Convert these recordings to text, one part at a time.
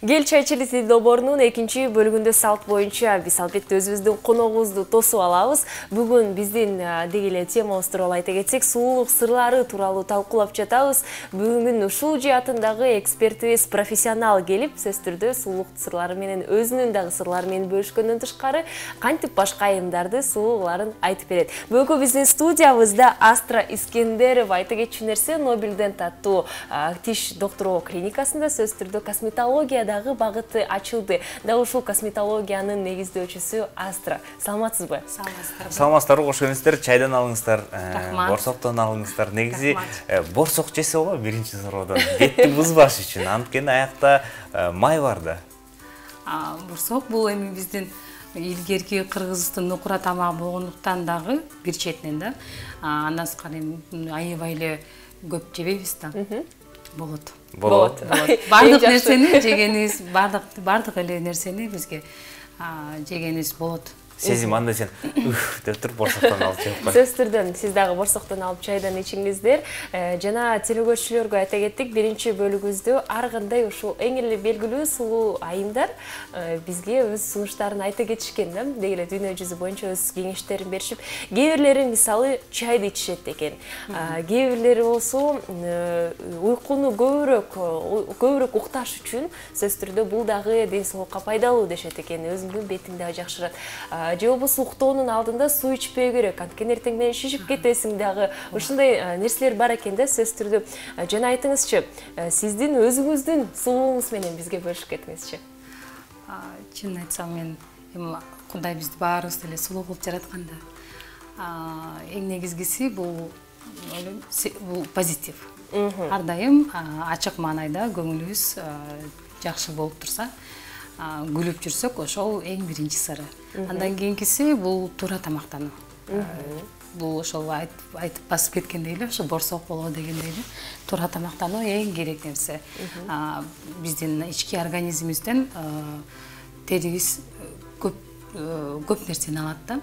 Гел чайчылысы доборунун экинчи бөлүгүндө салт боюнча биз албетте өзүбүздүн коногубузду тосуп алабыз. Бүгүн биздин деги эле темабыз тууралуу айта кетсек, сулуулук сырлары тууралуу талкуулап жатабыз. Бүгүн ушул жаатындагы экспертибиз профессионал келип, сөз түрдө сулуулук сырлары менен өзүнүн дагы сырлары менен бөлүшкөндөн тышкары кантип башка айымдарды сулуулукларын айтып берет. Бүгүнкү биздин студиябызда Астра Искендерова. Айта кетчү нерсе, Нобелден таттуу тиш доктору клиникасында сөз түрдө косметологияда багыты ачылды. Да ушул косметологиянын негиздөөчүсү Астра. Саламатсызбы? Саламатсыздар, кош келиңиздер. Чайдан алыңыздар, борсоктон алыңыздар. Негизи борсок жесе болобу биринчи суроодон. Бетти бузбаш үчүн. Анткени аякта май бар да. Борсок бул эми биздин илгерки Кыргызстын нукура тамагы болгондуктан дагы бир четинен да. Андан сырткары аябай эле көп жебейбиз да. Болот. Бардык нерсени жегенибиз, бардык эле нерсени бизге жегенибиз болот. Сезим анда сен деп туруп борсоктон алып чыгып кой. Сөз түрдөн сиз дагы борсоктон алып чайдан ичиңиздер. Жана телегөрчүлөргө айта кеттик, биринчи бөлүгүбүздө ар кандай ушул эң эле белгилүү сулуу айымдар бизге өз сунуштарын айта кетишкен да. Деги эле дүйнө жүзү боюнча өз кеңештерин беришип, кээ бирлери мисалы чайды ичишет экен. Кээ бирлери болсо уйкуну көбүрөөк укташ үчүн сөз түрдө бул дагы ден соолукка пайдалуу дешет экен. Өзүңдүн бетиң дагы жакшырат. Же болбосо уктоонун алдында суу ичпөө керек. Анткени эртең менен шишип кетесиң дагы. Ушундай нерселер бар экен да, сөз түрдө. Жана айтыңызчы, сиздин өзүңүздүн сулуулугуңуз менен бизге бөлүшүп кетиңизчи. Чын айтсам, мен Кудай бизди баарыбызды эле сулуу кылып жаратканда. Эң негизгиси бул позитив. Ар дайым ачык маанайда көңүлүбүз жакшы болуп турса, күлүп жүрсөк, ошол эң биринчи сыры. Андан кийинкиси бул туура тамактануу. Бул ошол айтып басып кеткендей эле, ошо борсок болобу дегендей эле, туура тамактануу эң керек нерсе. Биздин ички организмибизден терибиз көп нерсени алат да.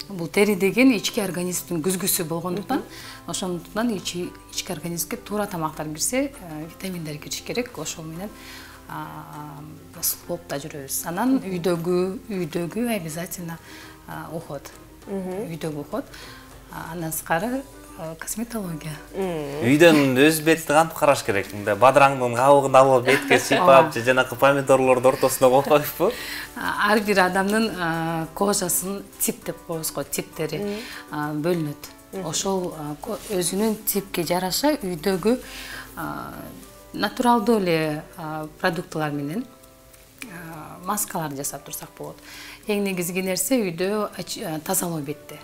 Бул тери деген ички организмдин күзгүсү болгондуктан, ошондуктан ички организмге туура тамактар кирсе, витаминдер кириш керек. Ошол менен болуп да жүрөбүз. Анан үйдөгү обязательно уход. Үйдөгү уход. Андан сырткары косметология. Үйдөн өз бетти кантип караш керек? Бадыраңдын кабыгын алып бетке сыйпап, же жанакы помидорлордун ортосуна коюп коюппу? Ар бир адамдын кожасын тип деп коебуз го, типтери бөлүнөт. Ошол өзүнүн типке жараша үйдөгү натуралдуу эле продуктылар менен маскалар жасап турсак болот. Эң негизги нерсе үйдө тазалоо бетти.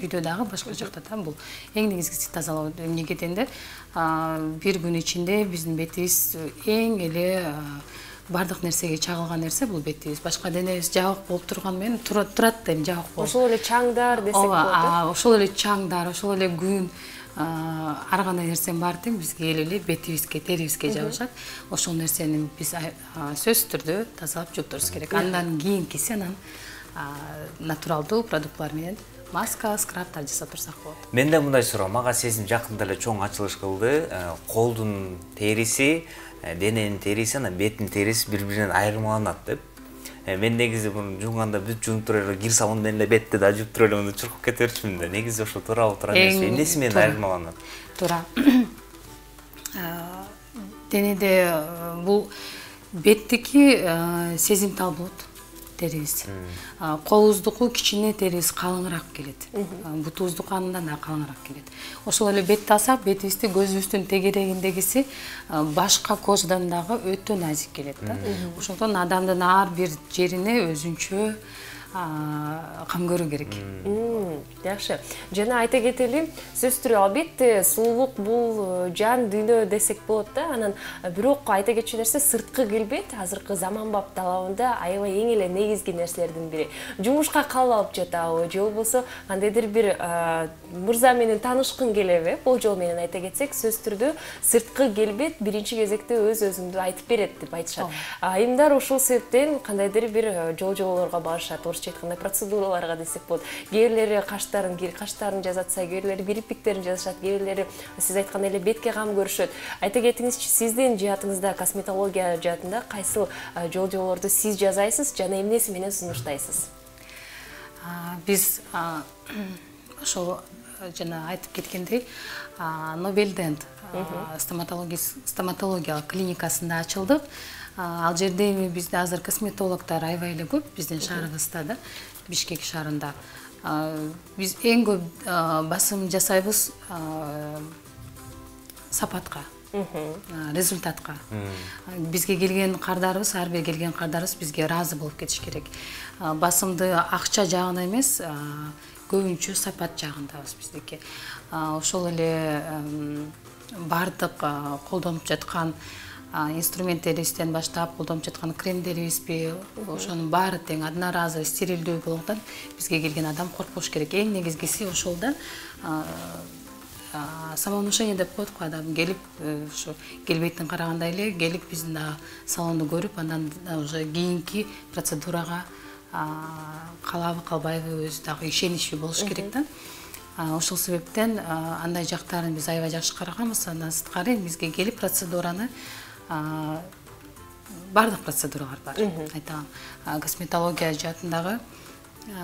Үйдө дагы башка жакта да бул эң негизгиси тазалоо. Эмнеге дегенде, бир күн ичинде биздин бетибиз эң эле бардык нерсеге чагылган нерсе бул бетибиз. Башка денебиз жабык болуп турган менен турат да, жабык болуп. Ошол эле чаңдар десек болот. Ошол эле чаңдар, ошол эле күн, ар кандай нерсенин баары тең бизге эле бетибизге, терибизге жабышат. Ошол нерсени биз сөз түрдө тазалап жуптурубуз керек. Андан кийинкиси натуралдуу продуктлар менен маска, скрабтар жасап турсак болот. Менде мындай суроо, мага Сезим жакында эле чоң ачылыш кылды. Колдун териси, дененин териси, анан беттин териси бири-биринен айырмаланат деп. Мен негизи буну жууганда бүт жуунуп туруп эле кир сабын менен эле бетти да жууп туруп эле мындай чуркуп кете берчүмүн да. Негизи ошол туурабы эмеспи? Эмнеси менен айырмаланат? Туура. Денеде бул беттики сезимтал болот терибиз. Колубуздуку кичине терибиз калыңыраак келет. Бутубуздуку андан да калыңыраак келет. Ошол эле бетти алсак, бетибизди көзүбүздүн тегерегиндегиси башка кожадан дагы өтө назик келет да. Ошондон адамдын ар бир жерине өзүнчө кам көрүү керек. Жакшы. Жана айта кетели, сөз түрү албетте сулуулук бул жан дүйнө десек болот да. Анан бирок айта кетчү нерсе, сырткы келбет азыркы заманбап талабында аябай эң эле негизги нерселердин бири. Жумушка кабыл алып жатабы, же болбосо кандайдыр бир мырза менен таанышкың келеби? Бул жол менен айта кетсек, сөз түрдө сырткы келбет биринчи кезекте өз-өзүңдү айтып берет деп айтышат. Айымдар ушул себептен кандайдыр бир жол-жоболорго барышат. орусча айтканда процедураларга десек болот. Кээ бирлери каштарын жасатса, кээ бирлери кирпиктерин жасашат, кээ бирлери сиз айткандай эле бетке кам көрүшөт. Айта кетиңизчи, сиздин жаатыңызда косметология жаатында кайсыл жолжоболорду сиз жасайсыз жана эмнеси менен сунуштайсыз? Биз ошол жана айтып кеткендей, Нобелдент стоматологиялык клиникасында ачылдык. Ал жерде бизде азыр косметологдор аябай эле көп, биздин шаарыбызда да, Бишкек шаарында. Биз эң көп басым жасайбыз сапатка, результатка. Бизге келген кардарыбыз, ар бир келген кардарыбыз бизге ыраазы болуп кетиш керек. Басымды акча жагына эмес, көбүнчө сапат жагындабыз биздики. Ошол эле бардык колдонуп жаткан инструменттерибизден баштап колдонуп жаткан кремдерибизби, ошонун баары тең одноразовый стерилдүү болгондон бизге келген адам коркпош керек. Эң негизгиси ошол да. Самовнушение деп коет го, адам келип, ушу келбейтин караганда эле келип биздин салонду көрүп, андан уже кийинки процедурага калабы калбайбы өзү дагы ишеничи болуш керек да. Ошол себептен андай жактарын биз аябай жакшы караганбыз. Андан сырткары бизге келип процедураны бардык процедуралар бар. Айтам, косметология жаатындагы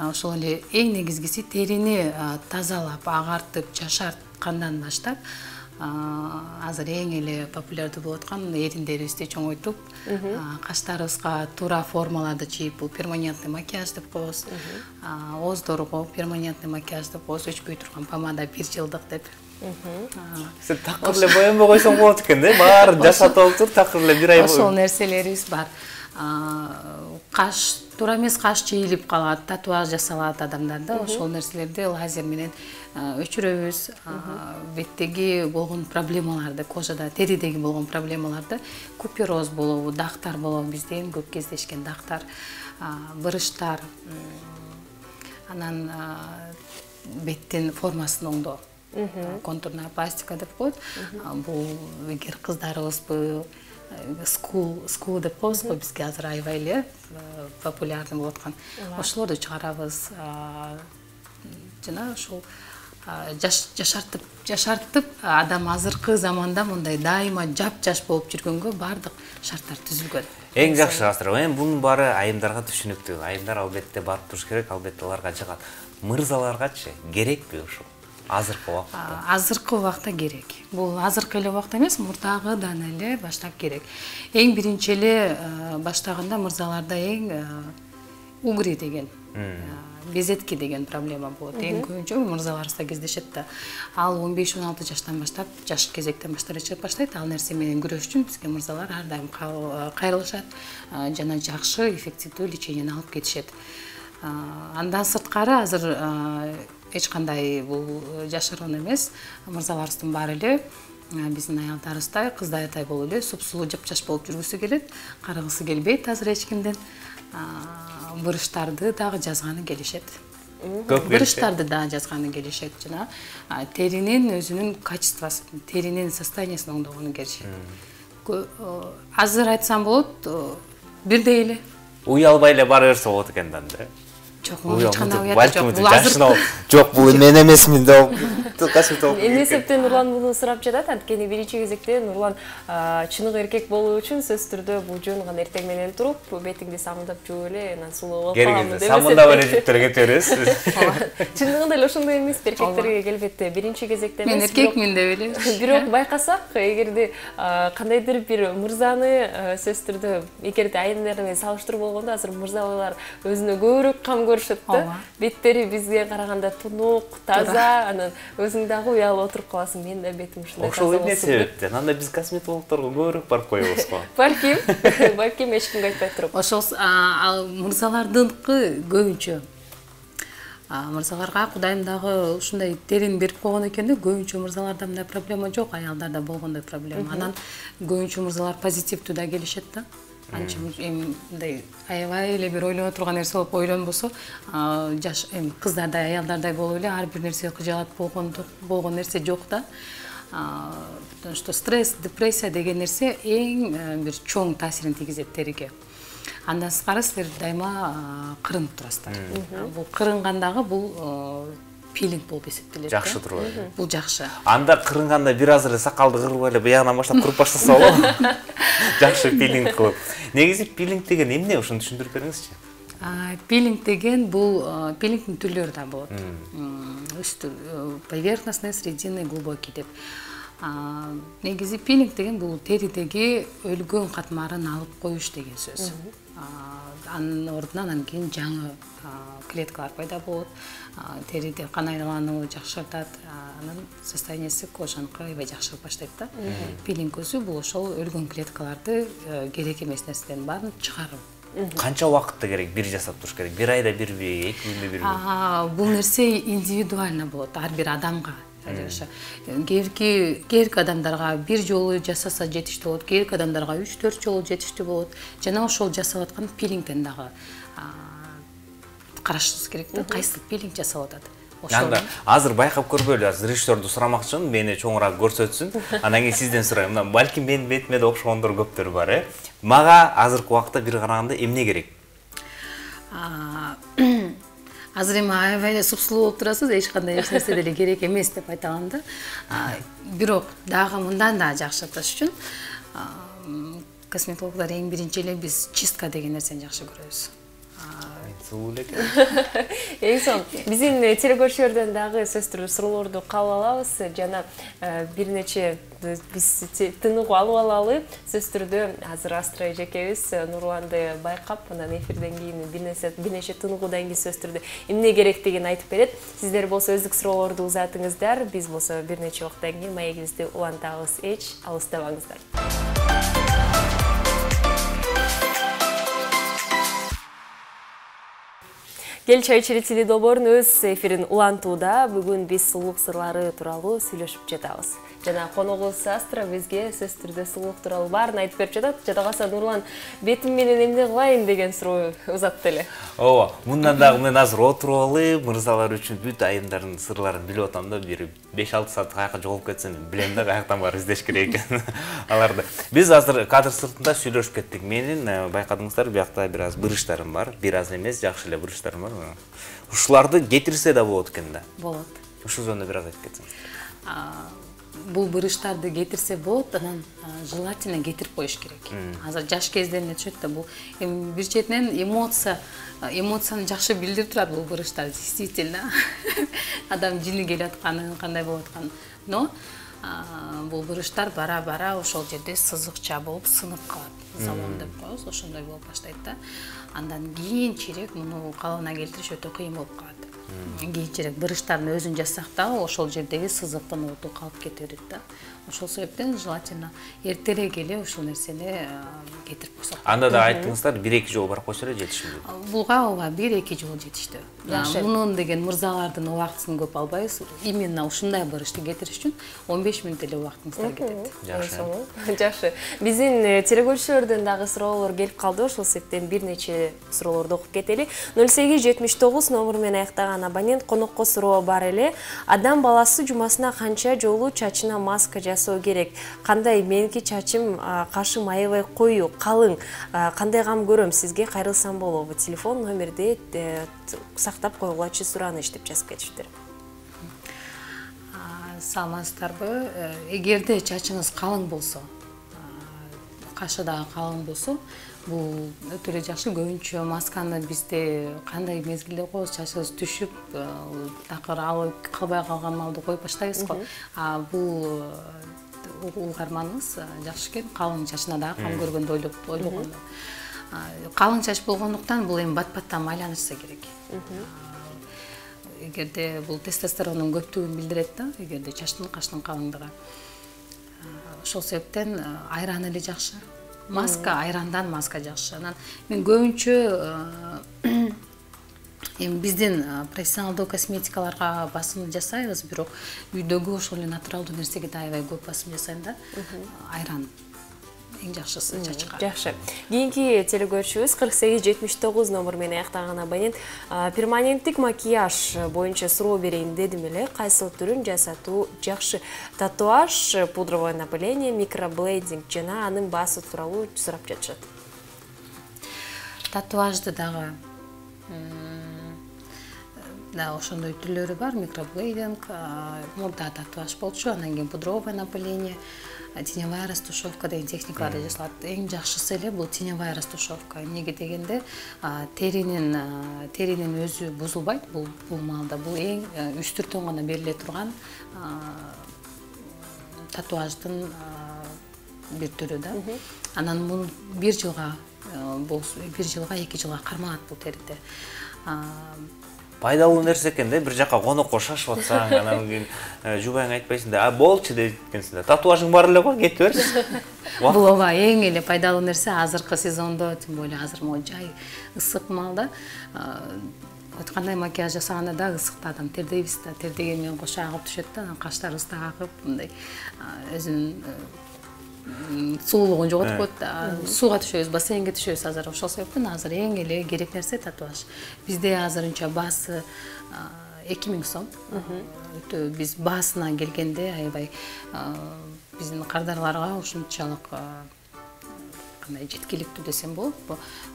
ошол эле эң негизгиси терини тазалап, агартып, жашарткандан баштап, азыр эң эле популярдуу болуп аткан эриндерибизди чоңойтуп, каштарыбызга туура формаларды чийип, бул перманентный макияж деп коебуз. Ооздорго перманентный макияж деп коебуз, өчпөй турган помада 1 жылдык деп. Сен такыр эле боенбой койсоң болот экен да, баары жашатып алып тур, такыр эле 1 ай бою. Ошол нерселерибиз бар. Каш туура эмес, каш чийилип калат, татуаж жасалат адамдарда, ошол нерселерди лазер менен өчүрөбүз. Беттеги болгон проблемаларды, кожада, теридеги болгон проблемаларды, купероз болобу, дактар болобу, бизде эң көп кездешкен дактар, бырыштар, анан беттин формасын оңдоо, контурная пластика деп коет. Бул эгер кыздарыбызбы скул деп коебуз го, бизге азыр аябай эле популярный болуп аткан. Ошолорду чыгарабыз. Жана ошол жашартып адам азыркы заманда мындай дайыма жап-жаш болуп жүргөнгө бардык шарттар түзүлгөн. Эң жакшы астыр. Эми бунун баары айымдарга түшүнүктүү. Айымдар албетте барып туруш керек, албетте аларга жагат. Мырзаларгачы керекпи ушул? Азыркы убакытта. Азыркы убакта керек. Бул азыркы эле убакта эмес, мурдагыдан эле баштап керек. Эң биринчи эле баштаганда мырзаларда эң угри деген, безетки деген проблема болот. Эң көбүнчө мырзаларыбызда кездешет да. Ал 15-16 жаштан баштап, жаш кезектен баштап чыгып баштайт. Ал нерсе менен күрөш үчүн бизге мырзалар ар дайым кайрылышат жана жакшы эффективдүү лечениени алып кетишет. Андан сырткары азыр эч кандай бул жашыруун эмес, мырзаларыбыздын баары эле биздин аялдарыбыздай, кыздайдай болуп эле супсулуу жап-жаш болуп жүргүсү келет, карыгысы келбейт азыр эч кимден. Бырыштарды дагы жазганы келишет. Бырыштарды дагы жазганы келишет жана теринин өзүнүн качествосы, теринин состояниясын оңдогону келишет. Азыр айтсам болот, бирдей эле. Уялбай эле бара берсе болот экен да. Жок, эч кандай уят жок. Бул азыр жок, бул мен эмесмин деп касып Эмне себептен Нурлан муну сурап жатат? Анткени биринчи кезекте Нурлан чыныгы эркек болуу үчүн сөзсүз түрдө бул жөн гана эртең менен туруп, бетиңди самындап жууп эле, анан сулуу болуп каламын деп. Самындап эле жиптер кетебиз. Чындыгында эле ошондой эмес, эркектерге келбетте. Биринчи кезекте эмес. Мен эркекмин деп эле. Бирок байкасак, эгерде кандайдыр бир мырзаны сөзсүз түрдө, эгерде айымдар менен салыштыруу болгондо, азыр мырзалар өзүнө көбүрөөк кам көрүшөт да. Беттери бизге караганда тунук, таза, анан өзүң дагы уялып отуруп каласың, мен да бетим ушундай таза болсун. Ошол эмне себептен? Анда биз косметологдорго көбүрөөк барып коебуз го. Балким эч кимге айтпай туруп. Ошол мырзалардыкы көбүнчө мырзаларга Кудайым дагы ушундай терин берип койгон экен да, көбүнчө мырзаларда мындай проблема жок, аялдарда болгондой проблема. Анан көбүнчө мырзалар позитивдүү да келишет да. Анча мындай аябай эле бир ойлоно турган нерсе болуп ойлонбосо, жаш кыздардай, аялдардай болуп эле ар бир нерсе кыжаалат болгон нерсе жок да. Потому что стресс, депрессия деген нерсе эң бир чоң таасирин тийгизет териге. Андан сырткары силер дайыма кырынып турасыздар. Бул кырынгандагы бул пилинг болуп эсептелет. Жакшы турбайбы? Бул жакшы. Анда кырынганда бир аз эле сакалды кырып эле буягынан баштап кырып баштаса болобу? Жакшы пилинг кылып. Негизи пилинг деген эмне? Ошону түшүндүрүп бериңизчи. Пилинг деген бул пилингдин түрлөрү да болот. Поверхностный, срединный, глубокий деп. Негизи пилинг деген бул теридеги өлгөн катмарын алып коюш деген сөз. Анын ордуна анан кийин жаңы клеткалар пайда болот. Териде кан айлануу жакшыртат, анын состояниясы кожаныкы аябай жакшырып баштайт да. Пилинг өзү бул ошол өлгөн клеткаларды керек эмес нерселердин баарын чыгаруу. Канча убакытта керек бир жасап туруш керек? Бир айда бирби, 2 күндө бирби? Бул нерсе индивидуально болот, ар бир адамга. Кээинки адамдарга бир жолу жасаса жетиштүү болот, кээинки адамдарга 3-4 жолу жетиштүү болот. Жана ошол жасап аткан пилингден дагы карашыбыз керек да, кайсы пилинг жасалып атат. Анда азыр байкап көрбөйлү, азыр режиссерду сурамакчымын, мени чоңураак көрсөтсүн. Анан кийин сизден сурайм. Балким менин бетиме да окшогондор көптөр бар, Мага азыркы убакытта бир караганда эмне керек? Азыр эми аябай супсулуу болуп турасыз, эч кандай нерсе деле керек эмес деп айта алам да. Бирок дагы мындан да жакшыртыш үчүн косметологдор эң биринчи эле биз чистка деген нерсени жакшы көрөбүз. Эң сонун. Биздин телекөрүүчүлөрдөн дагы сөз түрү суроолорду кабыл алабыз. Жана бир нече биз тыныгуу алып алалы. Сөз түрдө азыр Астра эжекебиз Нурланды байкап, анан эфирден кийин бир нече тыныгуудан кийин сөз түрдө эмне керектигин айтып берет. Сиздер болсо өздүк суроолорду узатыңыздар. Биз болсо бир нече убакыттан кийин маегибизди улантабыз. Эч алыстабаңыздар. Кел чай чиритили долбоорун өз эфирин улантууда. Бүгүн биз сулуулук сырлары тууралуу сүйлөшүп жатабыз. Жана коногубуз Астра бизге сөз түрдө сулуулук тууралуу баарын айтып берип жатат. Жада калса Нурлан бетим менен эмне кылайын деген суроо узатты эле. Ооба, мындан дагы мен азыр отуруп алып, мырзалар үчүн бүт айымдардын сырларын билип атам да, бир 5-6 саат каяка жоголуп кетсем билем да, каяктан барып издеш керек экен аларды. Биз азыр кадр сыртында сүйлөшүп кеттик. Менин байкадыңыздар, биякта бир аз бырыштарым бар, бир аз эмес, жакшы эле бырыштарым бар. Ушуларды кетирсе да болот экен да. Болот. Ушул жөнүндө бир аз айтып кетсеңиз. Бул бырыштарды кетирсе болот, анан желательно кетирип коюш керек. Азыр жаш кездеринде түшөт да, бул бир четинен эмоцияны жакшы билдирип турат бул бырыштар, действительно. Адам жини келип атканын, кандай болуп атканын. Но бул бырыштар бара-бара ошол жерде сызыкча болуп сынып калат. Залом деп коебуз, ошондой болуп баштайт да. Андан кийинчерээк муну калыбына келтириш өтө кыйын болуп калат. Кийинчерээк бырыштардын өзүн жазсак да, ошол жердеги сызыктын оту калып кете берет да. Ошол себептен желательно эртерээк эле ушул нерсени кетирип койсок. Анда да айттыңыздар, 1-2 жолу барып койсо эле жетишмби? Буга 1-2 жолу жетиштүү. Мунун деген мырзалардын убактысын көп албайбыз. Именно ушундай бырышты кетириш үчүн 15 мүнөт эле убактыңыздар кетет. Жакшы. Биздин телекөрүүчүлөрдөн дагы суроолор келип калды. Ошол себептен бир нече суроолорду окуп кетели. 0879 номер менен аяктаган абонент конокко суроо бар эле. Адам баласы жумасына канча жолу чачына маска жасоо керек? Кандай? Меники чачым кашым аябай коюу, калың. Кандай кам көрөм? Сизге кайрылсам болобу? Телефон номерди сактап койгулачы сураныч деп жазып кетиптир. Саламатсыздарбы? Эгерде чачыңыз калың болсо, кашы дагы калың болсо, бул өтө эле жакшы. Көбүнчө масканы бизде кандай мезгилде коебуз, чачыбыз түшүп, такыр алып калбай калган малды коюп баштайбыз го. Бул угарманыбыз жакшы экен, калың чачына дагы кам көргөндө ойлогондо. Калың чач болгондуктан бул эми бат-баттан майланышса керек. Эгерде бул тестостерондун көптүгүн билдирет да, эгерде чачтын каштын калыңдыгы. Ошол себептен айран эле жакшы. Маска, айрандан маска жакшы. Мен көбүнчө эми биздин профессионалдуу косметикаларга басым жасайбыз, бирок үйдөгү ошол эле натуралдуу нерсеге да аябай көп басым жасайм да. Айран эң жакшысы чачка. Жакшы. Кийинки телекөрүүчүбүз 4879 номер менен аяктаган абонент перманенттик макияж боюнча суроо берейин дедим эле. Кайсыл түрүн жасатуу жакшы? Татуаж, пудровое напыление, микроблейдинг жана анын баасы тууралуу сурап жатышат. татуажды дагы ошондой түрлөрү бар, микроблейдинг, мурда татуаж болчу, анан кийин пудровое напыление, теневая растушевка деген техникаларды жасалат. Эң жакшысы эле бул теневая растушевка. Эмнеге дегенде теринин өзү бузулбайт бул маалда. Бул эң үстүртөн гана бериле турган татуаждын бир түрү да. Анан бул 1 жылга 2 жылга кармалат бул териде. Пайдалуу нерсе экен да, бир жака конокко шашып атсаң, анан кийин жубайыңа айтпайсың да, болчу дейт экенсиң да. Татуажың бар эле го, кетип берсин. Бул ооба эң эле пайдалуу нерсе азыркы сезондо, тим более азыр могу жай ысык маалда. Кандай макияж жасаганда да ысыкта адам тердейбиз да, тердеген менен кошо агып түшөт да, анан каштар ыстык агып, мындай өзүнүн сулуулугун жоготуп коет. Сууга түшөбүз, бассейнге түшөбүз азыр. Ошол себептен азыр эң эле керек нерсе татуаж. Бизде азырынча баасы 2000 сом. Биз баасына келгенде аябай биздин кардарларга ушунчалык кандай жеткиликтүү десем болот.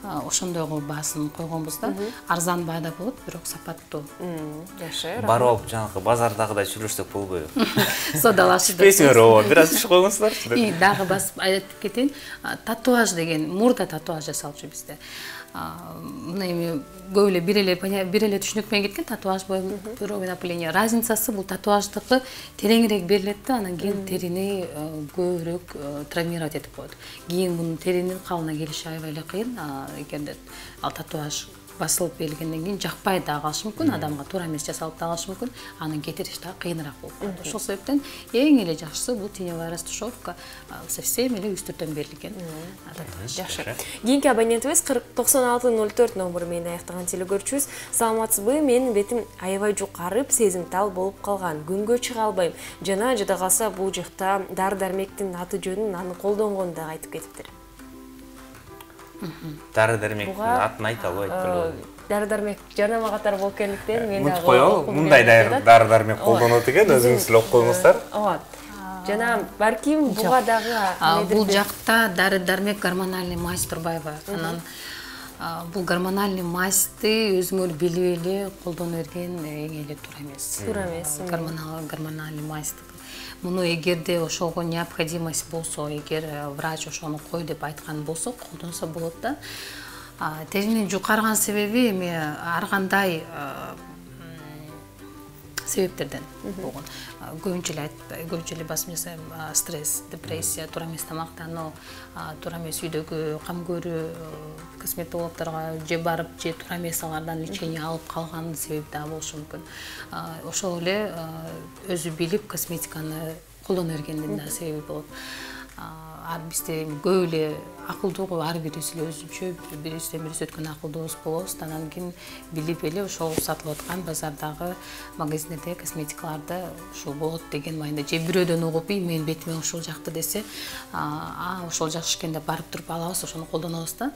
Ошондойго баасын койгонбуз да. Арзан баада болот, бирок сапаттуу. Жакшы. Барып алып жанагы базардагыдай сүйлөшсөк болбойбу? Содалашып. Түшпөйсүңөр, ооба, бир аз түшүп койгонсуздар. Дагы басып айтып кетейин. Татуаж деген мурда татуаж жасалчу бизде. Мына эми көп эле бир эле түшүнүк менен кеткен татуаж пудровое напыление. Разницасы бул татуаждыкы тереңирээк берилет да, анан кийин терини көбүрөөк травмировать этип коет. Кийин мунун теринин калыбына келиши аябай эле кыйын. Эгерде ал татуаж басылып берилгенден кийин жакпай да калышы мүмкүн, адамга туура эмес жасалып да калышы мүмкүн, анын кетириш да кыйыныраак болуп калат. Ошол себептен эң эле жакшысы бул теневая растушевка, совсем эле үстүртөн берилген татуаж. Жакшы. Кийинки абонентибиз 409604 номеру менен аяктаган телегөрчүбүз. Саламатсызбы? Менин бетим аябай жукарып, сезимтал болуп калган. Күнгө чыга албайм. Жана жада калса бул жакта дары-дармектин аты жөнүн аны колдонгонду да айтып кетиптир. Дары-дармектин атын айта албайт беле. Дары-дармек жарнама катары болуп келгендиктен мен дагы коёбу, мындай дары-дармек колдонот экен, өзүңүз эле окуп коюңуздар. Ооба. Жана барким буга дагы бул жакта дары-дармек гормональный мазь Турбаева. Анан бул гормональный мазьды өзүңөр билип эле колдоно берген эң эле туура эмес. Туура эмес. Гормональный мазь. Муну эгерде ошого необходимость болсо, эгер врач ошону кой деп айткан болсо, колдонсо болот да. Теринин жукарган себеби эми ар кандай себептерден болгон. Көбүнчө эле басым жасайм, стресс, депрессия, туура эмес тамактануу, туура эмес үйдөгү кам көрүү, косметологдорго же барып, же туура эмес алардан лечение алып калган себеби да болушу мүмкүн. Ошол эле өзү билип косметиканы колдоно бергендин да себеби болот. Бизде көп эле акылдуу, ар бирибиз эле өзүнчө бирибизден бирибиз өткөн акылдуубуз болобуз. Анан кийин билип эле ошол сатылып аткан базардагы магазиндерде косметикаларды ушул болот деген майында же бирөөдөн угуп, менин бетиме ушул жакты десе, ошол жакшы экен деп барып туруп алабыз, ошону колдонобуз да.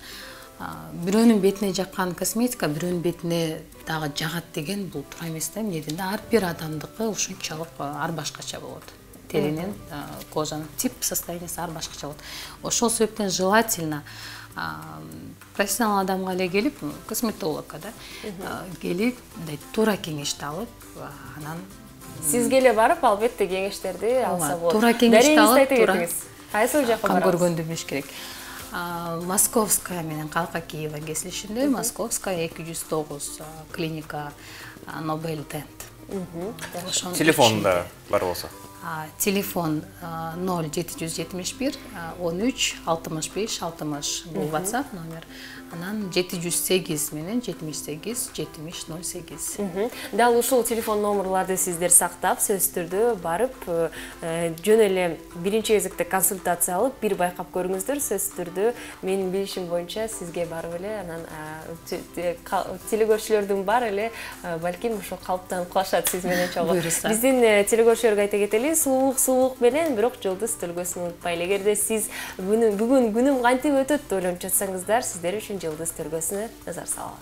Бирөөнүн бетине жаккан косметика бирөөнүн бетине дагы жагат деген бул туура эмес да. Эмнеден ар бир адамдыкы ушунчалык ар башкача болот. Теринин, кожанын тип состояниясы ар башкача болот. Ошол себептен желательно профессионал адамга эле келип, косметологко да, келип, туура кеңешти алып, анан сизге эле барып, албетте кеңештерди алса болот. Туура кеңешти алып, туура кайсыл жакка барабыз? Кам көргөндү билиш керек. Московская менен Калка Киева кесилишинде, Московская 209 клиника Nobel Dent. Телефонда бар болсо. Телефон 0771 13 65 60 бул WhatsApp номер. Анан 708 менен 78 70 08. Дал ушул телефон номерларды сиздер сактап, сөзсүз түрдө барып, жөн эле биринчи кезекте консультация алып, бир байкап көрүңүздөр. Сөзсүз түрдө менин билишим боюнча сизге барып эле, анан телекөрүүчүлөрдүн бар эле балким ошо калыптанып калышат сиз менен чогуу. Биздин телекөрүүчүлөргө айта кетели, сулуук менен бирок жылдыз төлгөсүн унутпайлы. Эгерде сиз бүгүн күнүм кантип өтөт деп ойлонуп жатсаңыздар, сиздер үчүн жылдыз төлгөсүнө назар салалы.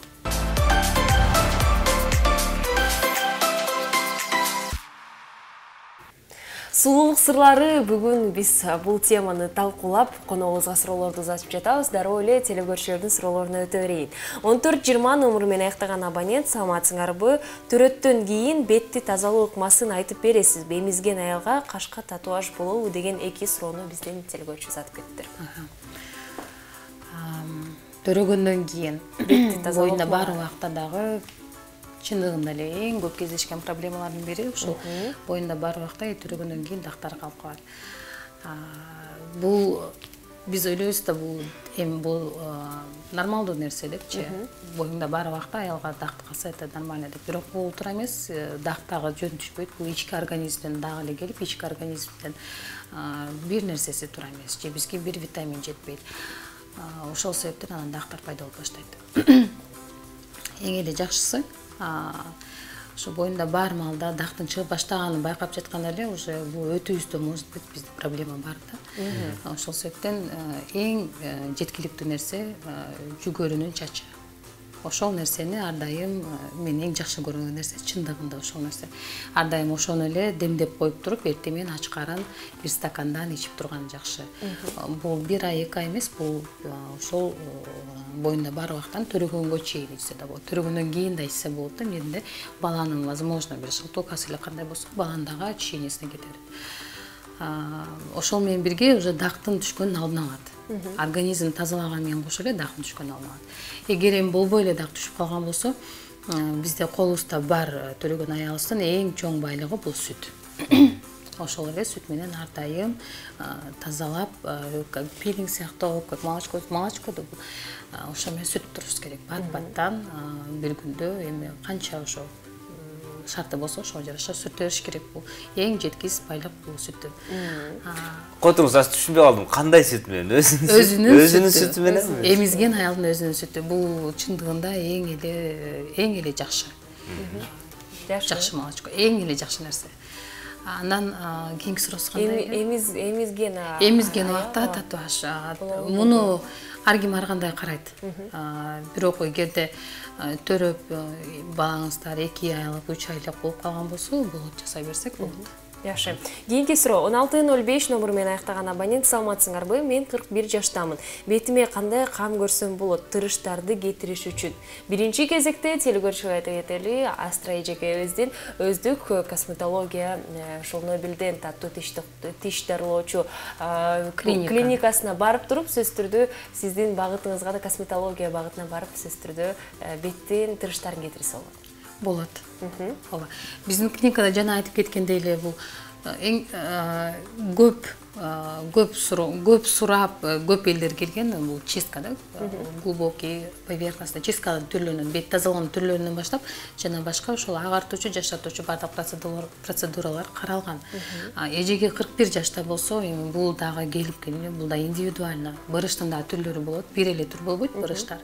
Сулуулук сырлары бүгүн биз бул теманы талкуулап, коногубузга суроолорду узатып жатабыз. Дароо эле телекөрүүчүлөрдүн суроолоруна өтө берейин. 14-20 номуру менен аяктаган абонент, саламатсыңарбы? Төрөттөн кийин бетти тазалоо ыкмасын айтып бересизби? Эмизген аялга кашка татуаж болобу деген эки суроону бизден телекөрүүчү узатып кеттир. Төрөгөндөн кийин бетти тазалоо боюнда бар убакта дагы чындыгында эле эң көп кездешкен проблемалардын бири ушул боюнда бар убакта төрөгөндөн кийин дактар калып калат. Бул биз ойлойбуз да бул нормалдуу нерсе депчи. Боюнда бар убакта аялга дакт калса это нормально деп. Бирок бул туура эмес, дакт дагы жөн түшпөйт. Бул ички организмден дагы эле келип, ички организмден бир нерсеси туура эмес, же бизге бир витамин жетпейт. Ошол себептен анан дактар пайда болуп баштайт. Эң эле жакшысы ошо боюнда бар маалда дактын чыгып баштаганын байкап жатканда эле уже бул өтүүбүздө может быть бизде проблема бар да. Ошол себептен эң жеткиликтүү нерсе жүгөрүнүн чачы. Ошол нерсени ар дайым мен эң жакшы көргөн нерсе чындыгында ошол нерсе. Ар дайым ошону эле демдеп коюп туруп, эртең менен ачкаран бир стакандан ичип турган жакшы. Бул 1 ай 2 ай эмес, бул ошол боюнда бар убактан төрөгөнгө чейин ичсе да болот. Төрөгөндөн кийин да ичсе болот да. Менде баланын возможно бир желтокасы эле кандай болсо, баланын дагы очищениясине кете берет. Ошол менен бирге уже дактын түшкөнүн алдын алат. Организм тазалаган менен кошо эле дактын түшкөнүн алдын алат. Эгер эми болбой эле дакт түшүп калган болсо, бизде колубузда бар төрөгөн аялыбыздын эң чоң байлыгы бул сүт. Ошол эле сүт менен ар дайым тазалап, пилинг сыяктуу, как молочко деп ошо менен сүт турушубуз керек. Бат-баттан бир күндө эми канча ошо шарты болсо ошого жараша сүт бериш керек. Бул эң жеткис байлык бул сүт. Котуңуз аз түшүнбөй калдым. Кандай сүт менен? Өзүнүн сүтү менен? Эмизген аялдын өзүнүн сүтү. Бул чындыгында эң эле жакшы. Жакшы молочко, эң эле жакшы нерсе. Андан кийинки суроосу кандай? Эмизген убакта татуаж. Муну ар ким ар кандай карайт. Бирок эгерде төрөп балаңыздар 2 айлык, 3 айлык болуп калган болсо, болот, жасай берсек болот. Жакшы. Кийинки суроо 1605 номуру менен аяктаган абонент, саламатсыңарбы? Мен 41 жаштамын. Бетиме кандай кам көрсөм болот тырыштарды кетириш үчүн? Биринчи кезекте телекөрүүчүгө айта кетели, Астра эжекебиздин өздүк косметология ушул Нобелден таттуу тиш дарылоочу клиникасына барып туруп, сөзсүз түрдө сиздин багытыңызга да косметология багытына барып, сөзсүз түрдө беттин тырыштарын кетирсе болот. Болот. Ооба. Биздин клиникада жана айтып кеткендей эле бул эң көп сурап, көп элдер келген бул чистка да. Глубокий поверхностный чистканын түрлөрүнөн, бет тазалоонун түрлөрүнөн баштап жана башка ошол агартуучу, жашатуучу бардык процедуралар каралган. Эжеге 41 жашта болсо, эми бул дагы келип келе, бул да индивидуально. Бырыштын да түрлөрү болот, бир эле түр болбойт бырыштар.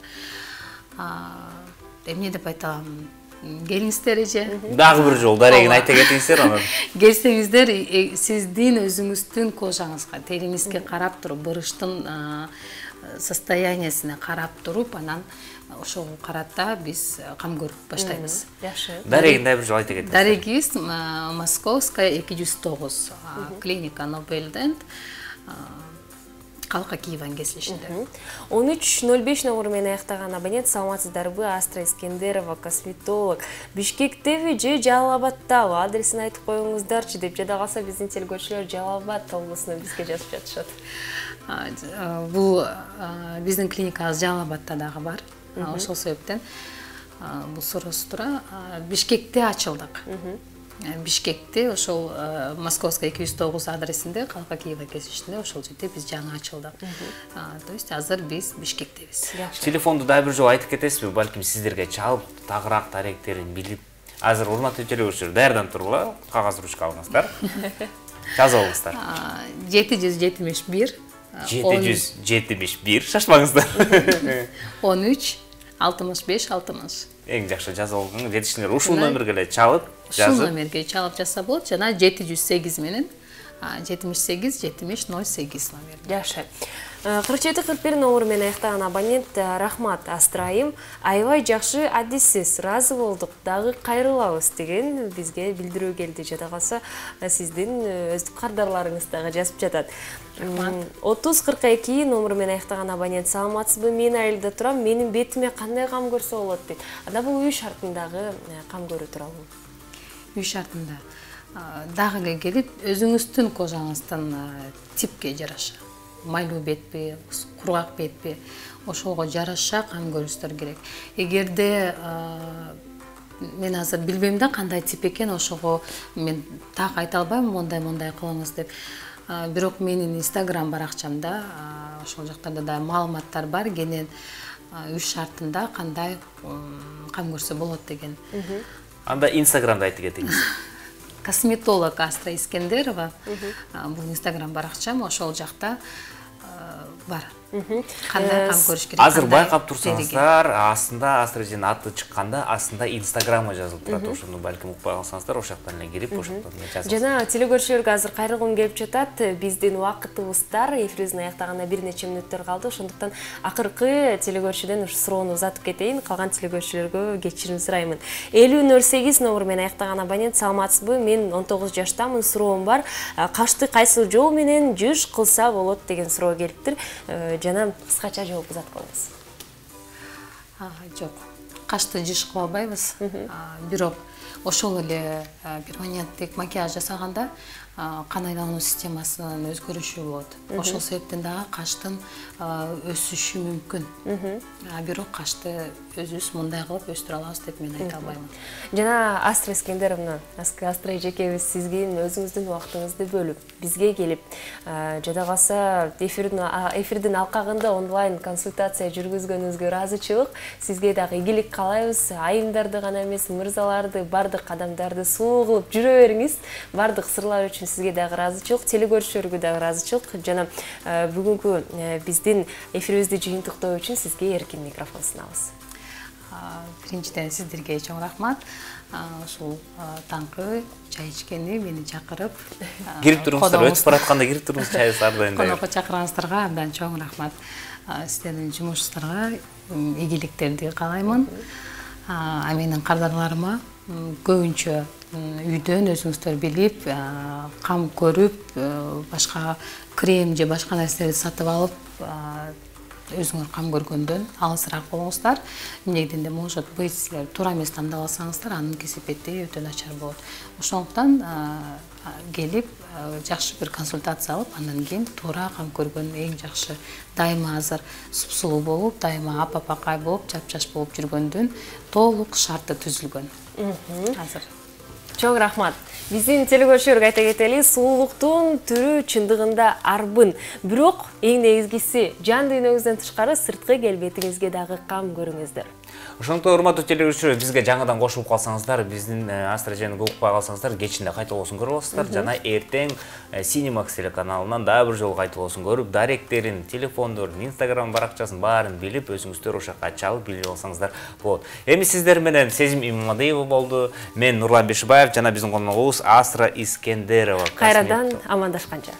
Эмне деп айта алам? Келиңиздер эже. Дагы бир жолу дарегин айта кетиңиздер анан. Келсеңиздер, сиздин өзүңүздүн кожаңызга, териңизге карап туруп, бырыштын состояниясына карап туруп, анан ошого карата биз кам көрүп баштайбыз. Жакшы. Дарегин да бир жолу айта кетиңиз. Дарегибиз Московская 209, клиника Нобелден. Калка Киеван кесилишинде. 1305 номуру менен аяктаган абонент, саламатсыздарбы? Астра Искендерова, косметолог. Бишкектеби же Жалал-Абадтабы? Адресин айтып коюңуздарчы деп. Жада калса биздин телекөрүүчүлөр Жалал-Абад облусунан бизге жазып жатышат. Бул биздин клиникабыз Жалал-Абадта дагы бар. Ошол себептен бул суроосу туура. Бишкекте ачылдык. Бишкекте ошол Московская 209 адресинде, Калка Киева кесилишинде ошол жерде биз жаңы ачылдык. То есть азыр биз Бишкектебиз. Телефонду да бир жолу айтып кетесизби? Балким сиздерге чалып, тагыраак даректерин билип. Азыр урматтуу телекөрүүчүлөр даярдан тургула, кагаз ручка алыңыздар. Жазып алыңыздар. 771 771 шашпаңыздар. 13 65 60. Эң жакшы жазып алган жетишиңер ушул номерге эле чалып, жазып. Ушул номерге чалып жазса болот, жана 708 менен 78 70 08 номер. Жакшы. 47-41 номер менен аяктаган абонент рахмат Астрайым. Аябай жакшы адиссиз, разы болдук, дагы кайрылабыз деген бизге билдирүү келди. Жада калса сиздин өздүк кардарларыңыз дагы жазып жатат. 30-42 номер менен аяктаган абонент саламатсызбы? Мен айылда турам, менин бетиме кандай кам көрсө болот дейт. Анда бул үй шартындагы кам көрүү тууралуу. Үй шартында дагы келип өзүңүздүн кожаңыздын типке жараша. Майлуу бетпи, кургак бетпи, ошого жараша кам көрүңүздөр керек. Эгерде мен азыр билбейм да кандай тип экен, ошого мен так айта албайм, мондай кылыңыз деп. Бирок менин Instagram баракчамда ошол жактарда да маалыматтар бар, кенен үй шартында кандай кам көрсө болот деген. Анда Instagramда айтып кетиңиз. Косметолог Астра Искендерова, бул Instagram баракчам, ошол жакта бар. Кандай кам көрүш керек? Азыр байкап турсаңыздар, астында Астрайдын аты чыкканда, астында Instagramга жазылып турат. Ошону балким укпай калсаңыздар, ошол жактан эле кирип, ошондон жазыңыз. Жана телекөрүүчүлөргө азыр кайрылгым келип жатат. Биздин убакытыбыздар эфирибиздин аяктаганына бир нече мүнөттөр калды. Ошондуктан акыркы телекөрүүчүдөн ушу суроону узатып кетейин. Калган телекөрүүчүлөргө кечирим сураймын. 5008 номер менен аяктаган абонент саламатсызбы? Мен 19 жаштамын, суроом бар. Кашты кайсы жол менен жуш кылса болот деген суроо келиптир. Жана кыскача жооп узатып коебуз. Жок. Кашты жыш кыла албайбыз. Бирок ошол эле перманенттик макияж жасаганда кан айлануу системасынын өзгөрүшү болот. Ошол себептен дагы каштын өсүшү мүмкүн. Бирок кашты өзүбүз мындай кылып өстүрө алабыз деп мен айта албайм. Жана Астра Искендеровна, Астра эжекебиз сизге өзүңүздүн убактыңызды бөлүп, бизге келип, жада калса эфирдин алкагында онлайн консультация жүргүзгөнүңүзгө ыраазычылык. Сизге дагы ийгилик каалайбыз. Айымдарды гана эмес, мырзаларды, бардык адамдарды суу кылып жүрө бериңиз. Бардык сырлар үчүн сизге дагы ыраазычылык, телекөрүүчүлөргө дагы ыраазычылык. Жана бүгүнкү биздин эфирибизди жыйынтыктоо үчүн сизге эркин микрофон сунабыз. Биринчиден сиздерге чоң рахмат. Ушул таңкы чай ичкени мени чакырып, Кирип туруңуздар, өтүп баратканда кирип туруңуз, чай сарды энди. Конокко чакырганыңыздарга абдан чоң рахмат. Сиздердин жумушуңуздарга ийгиликтерди каалаймын. Менин кардарларыма көбүнчө үйдөн өзүңүздөр билип, кам көрүп, башка крем же башка нерселерди сатып алып, өзүңөр кам көргөндөн алысыраак болуңуздар. Эмнегеден может быть силер туура эмес тандап алсаңыздар, анын кесепети өтө начар болот. Ошондуктан келип жакшы бир консультация алып, андан кийин туура кам көргөн эң жакшы. Дайыма азыр супсулуу болуп, дайыма апа-апакай болуп, жапжаш болуп жүргөндөн толук шарты түзүлгөн. Азыр чоң рахмат. Биздин телекөрүүчүлөргө айта кетели, сулуулуктун түрү чындыгында арбын. Бирок эң негизгиси жан дүйнөңүздөн тышкары сырткы келбетиңизге дагы кам көрүңүздөр. Ошондуктан урматтуу телекөрүүчүлөр, бизге жаңыдан кошулуп калсаңыздар, биздин Астрайдын укпай калсаңыздар, кечинде кайталоосун көрүп аласыздар. Жана эртең Cinemax телеканалынан дагы бир жолу кайталоосун көрүп, даректерин, телефондорун, Instagram баракчасын баарын билип, өзүңүздөр ошакка чалып билип алсаңыздар болот. Эми сиздер менен Сезим Имамадиева болду, мен Нурлан Бешибаев жана биздин коногубуз Астра Искендерова. Кайрадан амандашканча.